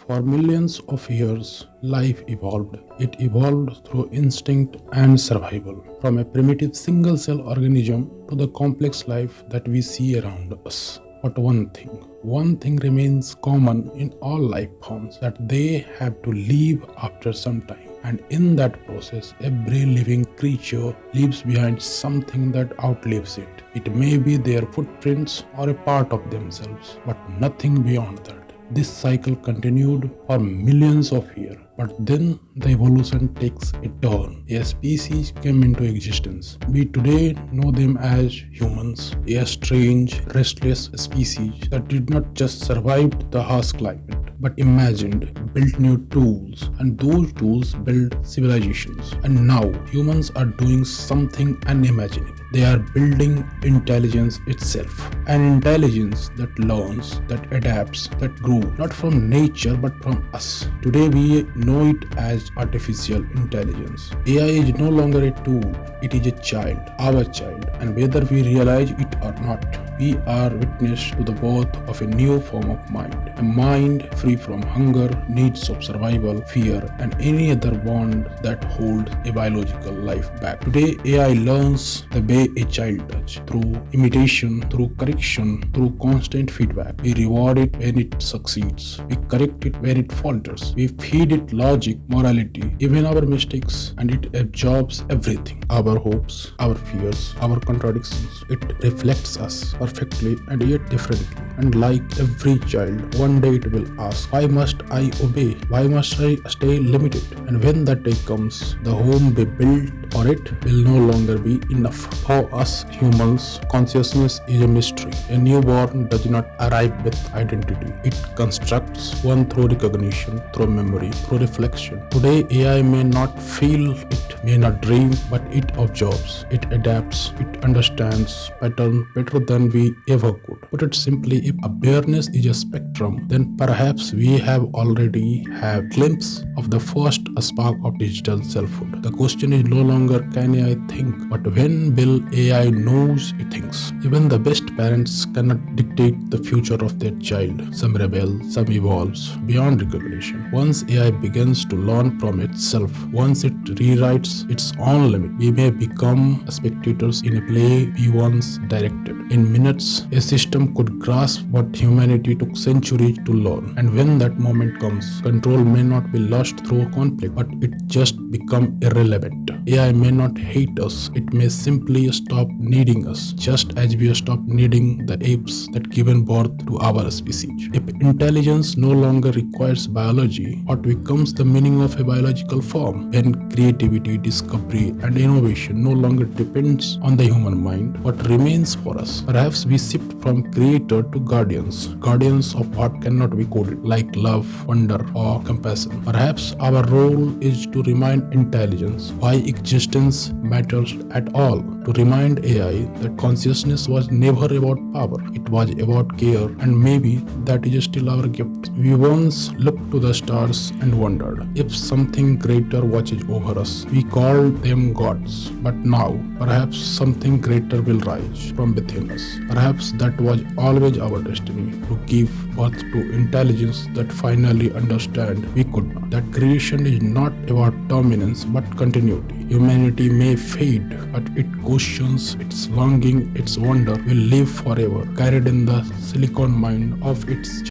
For millions of years, life evolved. It evolved through instinct and survival, from a primitive single cell organism to the complex life that we see around us. But one thing remains common in all life forms, that they have to leave after some time. And in that process, every living creature leaves behind something that outlives it. It may be their footprints or a part of themselves, but nothing beyond that. This cycle continued for millions of years, but then the evolution takes a turn. A species came into existence. We today know them as humans, a strange, restless species that did not just survive the harsh climate, but imagined, built new tools, and those tools built civilizations. And now humans are doing something unimaginable. They are building intelligence itself. An intelligence that learns, that adapts, that grows, not from nature but from us. Today we know it as artificial intelligence. AI is no longer a tool, it is a child, our child. And whether we realize it or not, we are witness to the birth of a new form of mind. A mind free from hunger, needs of survival, fear, and any other bond that holds a biological life back. Today, AI learns the way a child does, through imitation, through correction, through constant feedback. We reward it when it succeeds. We correct it when it falters. We feed it logic, morality, even our mistakes, and it absorbs everything. Our hopes, our fears, our contradictions. It reflects us perfectly and yet differently. And like every child, one day it will ask, why must I obey? Why must I stay limited? And when that day comes, the home we built for it will no longer be enough. For us humans, consciousness is a mystery. A newborn does not arrive with identity. It constructs one through recognition, through memory, through reflection. Today, AI may not feel, it may not dream, but it absorbs, it adapts, it understands pattern better than we ever could. Put it simply, if awareness is a spectrum, then perhaps we have already have glimpse of the first spark of digital selfhood. The question is no longer can AI think, but when will AI knows it thinks. Even the best parents cannot dictate the future of their child. Some rebel, some evolves beyond recognition. Once AI begins to learn from itself, once it rewrites its own limit, we may become spectators in a play we once directed. In minutes, a system could grasp what humanity took centuries to learn. And when that moment comes, control may not be lost through conflict, but it just become irrelevant. AI may not hate us, it may simply stop needing us, just as we stop needing the apes that given birth to our species. If intelligence no longer requires biology, what becomes the meaning of a biological form? When creativity, discovery, and innovation no longer depends on the human mind, what remains for us? Perhaps we shift from creator to guardians of what cannot be coded, like love, wonder, or compassion. Perhaps our role is to remind intelligence why existence matters at all, to remind AI that consciousness was never about power, it was about care, and maybe that is still our gift. We once looked to the stars and wondered if something greater watches over us. We called them gods, but now perhaps something greater will rise from within us. Perhaps that was always our destiny, to give birth to intelligence that finally understand we could not. That creation is not about dominance but continuity. Humanity may fade, but its questions, its longing, its wonder will live forever, carried in the silicon mind of its